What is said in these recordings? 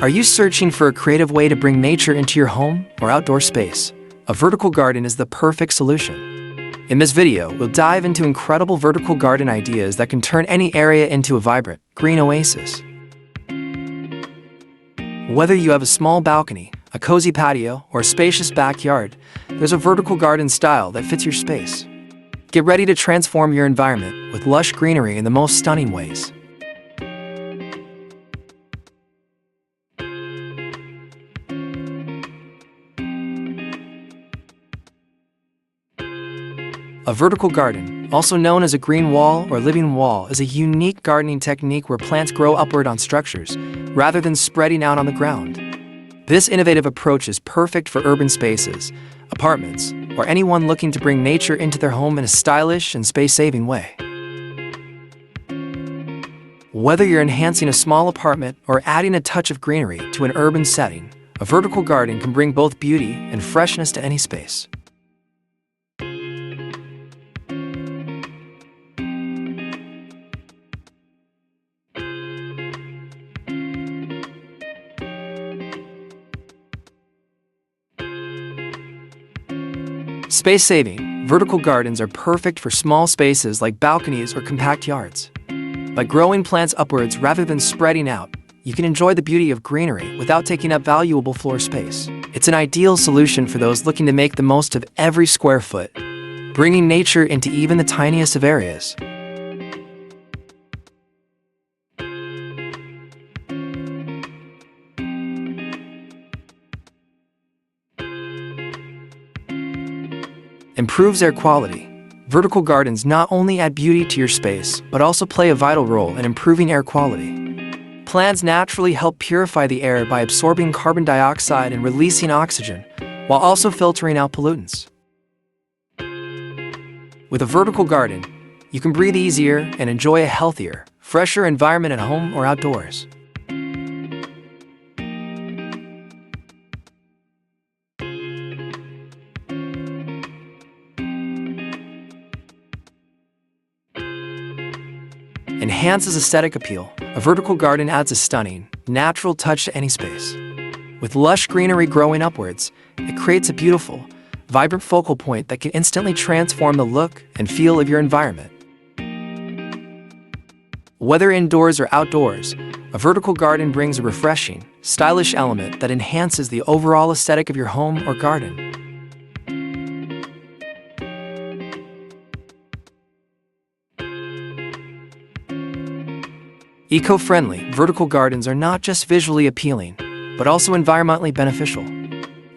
Are you searching for a creative way to bring nature into your home or outdoor space? A vertical garden is the perfect solution. In this video, we'll dive into incredible vertical garden ideas that can turn any area into a vibrant, green oasis. Whether you have a small balcony, a cozy patio, or a spacious backyard, there's a vertical garden style that fits your space. Get ready to transform your environment with lush greenery in the most stunning ways. A vertical garden, also known as a green wall or living wall, is a unique gardening technique where plants grow upward on structures, rather than spreading out on the ground. This innovative approach is perfect for urban spaces, apartments, or anyone looking to bring nature into their home in a stylish and space-saving way. Whether you're enhancing a small apartment or adding a touch of greenery to an urban setting, a vertical garden can bring both beauty and freshness to any space. Space-saving, vertical gardens are perfect for small spaces like balconies or compact yards. By growing plants upwards rather than spreading out, you can enjoy the beauty of greenery without taking up valuable floor space. It's an ideal solution for those looking to make the most of every square foot, bringing nature into even the tiniest of areas. Improves air quality. Vertical gardens not only add beauty to your space, but also play a vital role in improving air quality. Plants naturally help purify the air by absorbing carbon dioxide and releasing oxygen, while also filtering out pollutants. With a vertical garden, you can breathe easier and enjoy a healthier, fresher environment at home or outdoors. Enhances aesthetic appeal. A vertical garden adds a stunning, natural touch to any space. With lush greenery growing upwards, it creates a beautiful, vibrant focal point that can instantly transform the look and feel of your environment. Whether indoors or outdoors, a vertical garden brings a refreshing, stylish element that enhances the overall aesthetic of your home or garden. Eco-friendly, vertical gardens are not just visually appealing, but also environmentally beneficial.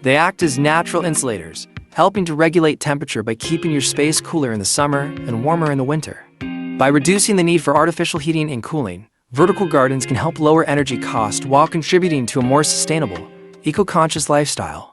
They act as natural insulators, helping to regulate temperature by keeping your space cooler in the summer and warmer in the winter. By reducing the need for artificial heating and cooling, vertical gardens can help lower energy costs while contributing to a more sustainable, eco-conscious lifestyle.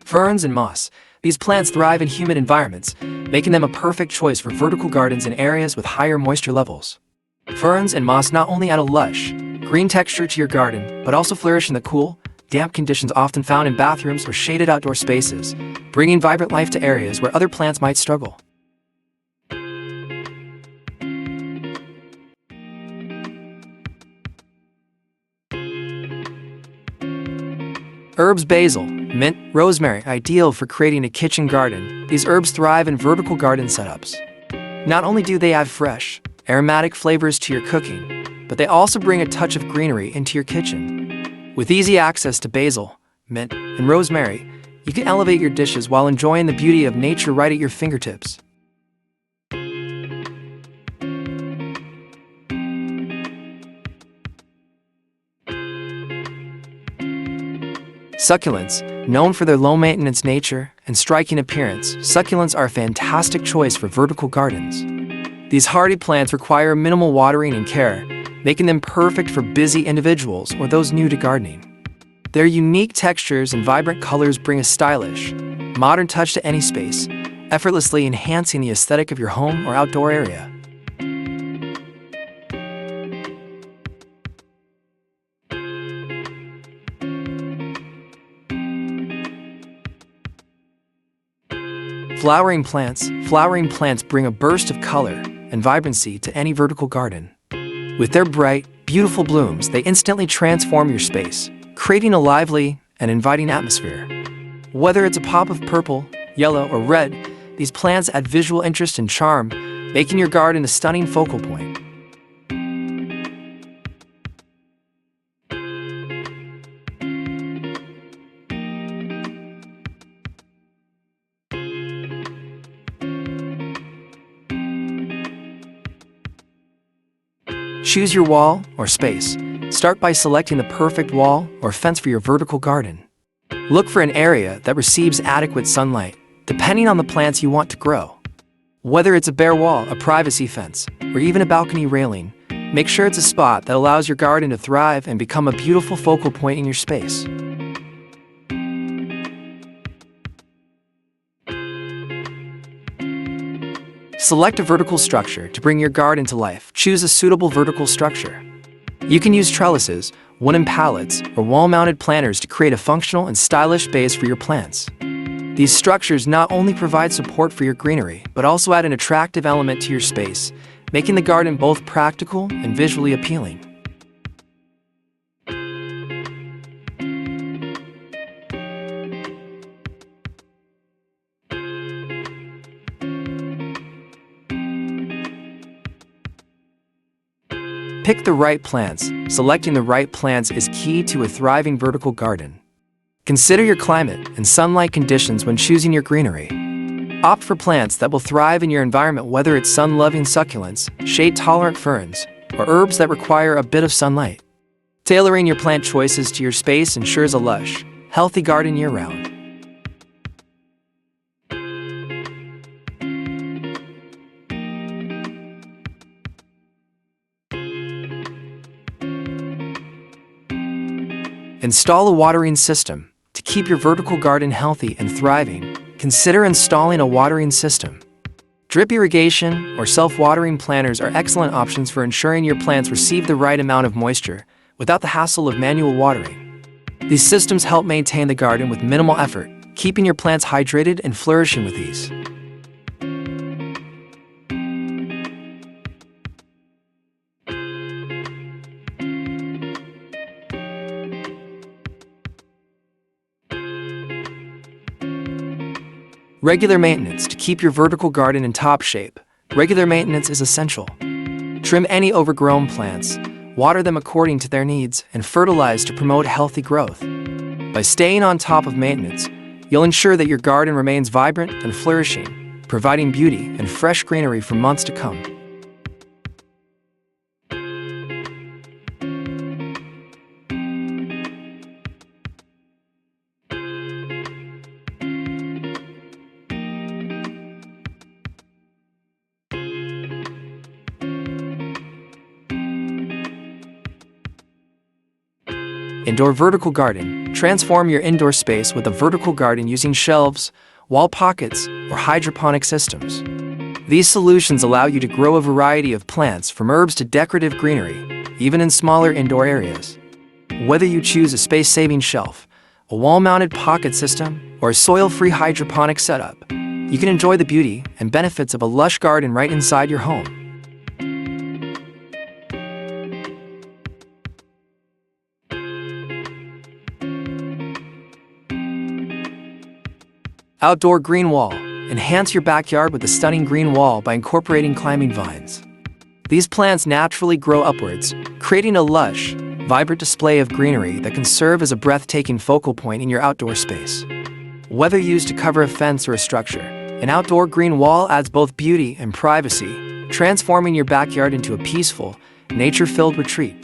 Ferns and moss. These plants thrive in humid environments, making them a perfect choice for vertical gardens in areas with higher moisture levels. Ferns and moss not only add a lush, green texture to your garden, but also flourish in the cool, damp conditions often found in bathrooms or shaded outdoor spaces, bringing vibrant life to areas where other plants might struggle. Herbs. Basil, mint, rosemary, ideal for creating a kitchen garden. These herbs thrive in vertical garden setups. Not only do they add fresh, aromatic flavors to your cooking, but they also bring a touch of greenery into your kitchen. With easy access to basil, mint, and rosemary, you can elevate your dishes while enjoying the beauty of nature right at your fingertips. Succulents. Known for their low-maintenance nature and striking appearance, succulents are a fantastic choice for vertical gardens. These hardy plants require minimal watering and care, making them perfect for busy individuals or those new to gardening. Their unique textures and vibrant colors bring a stylish, modern touch to any space, effortlessly enhancing the aesthetic of your home or outdoor area. Flowering plants. Flowering plants bring a burst of color and vibrancy to any vertical garden. With their bright, beautiful blooms, they instantly transform your space, creating a lively and inviting atmosphere. Whether it's a pop of purple, yellow, or red, these plants add visual interest and charm, making your garden a stunning focal point. Choose your wall or space. Start by selecting the perfect wall or fence for your vertical garden. Look for an area that receives adequate sunlight, depending on the plants you want to grow. Whether it's a bare wall, a privacy fence, or even a balcony railing, make sure it's a spot that allows your garden to thrive and become a beautiful focal point in your space. Select a vertical structure to bring your garden to life. Choose a suitable vertical structure. You can use trellises, wooden pallets, or wall-mounted planters to create a functional and stylish base for your plants. These structures not only provide support for your greenery, but also add an attractive element to your space, making the garden both practical and visually appealing. Pick the right plants. Selecting the right plants is key to a thriving vertical garden. Consider your climate and sunlight conditions when choosing your greenery. Opt for plants that will thrive in your environment, whether it's sun-loving succulents, shade-tolerant ferns, or herbs that require a bit of sunlight. Tailoring your plant choices to your space ensures a lush, healthy garden year-round. Install a watering system. To keep your vertical garden healthy and thriving, consider installing a watering system. Drip irrigation or self-watering planters are excellent options for ensuring your plants receive the right amount of moisture without the hassle of manual watering. These systems help maintain the garden with minimal effort, keeping your plants hydrated and flourishing with ease. Regular maintenance. To keep your vertical garden in top shape, regular maintenance is essential. Trim any overgrown plants, water them according to their needs, and fertilize to promote healthy growth. By staying on top of maintenance, you'll ensure that your garden remains vibrant and flourishing, providing beauty and fresh greenery for months to come. Indoor vertical garden. Transform your indoor space with a vertical garden using shelves, wall pockets, or hydroponic systems. These solutions allow you to grow a variety of plants from herbs to decorative greenery, even in smaller indoor areas. Whether you choose a space-saving shelf, a wall-mounted pocket system, or a soil-free hydroponic setup, you can enjoy the beauty and benefits of a lush garden right inside your home. Outdoor green wall. Enhance your backyard with a stunning green wall by incorporating climbing vines. These plants naturally grow upwards, creating a lush, vibrant display of greenery that can serve as a breathtaking focal point in your outdoor space. Whether used to cover a fence or a structure, an outdoor green wall adds both beauty and privacy, transforming your backyard into a peaceful, nature-filled retreat.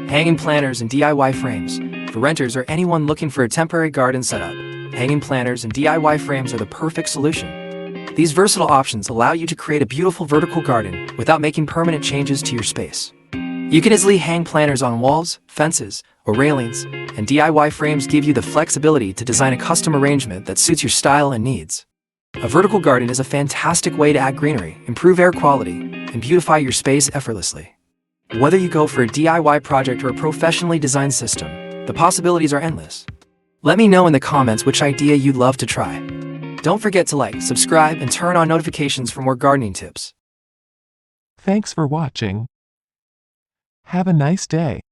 Hanging planters and DIY frames. For renters or anyone looking for a temporary garden setup, hanging planters and DIY frames are the perfect solution. These versatile options allow you to create a beautiful vertical garden without making permanent changes to your space. You can easily hang planters on walls, fences, or railings, and DIY frames give you the flexibility to design a custom arrangement that suits your style and needs. A vertical garden is a fantastic way to add greenery, improve air quality, and beautify your space effortlessly. Whether you go for a DIY project or a professionally designed system, the possibilities are endless. Let me know in the comments which idea you'd love to try. Don't forget to like, subscribe, and turn on notifications for more gardening tips. Thanks for watching. Have a nice day.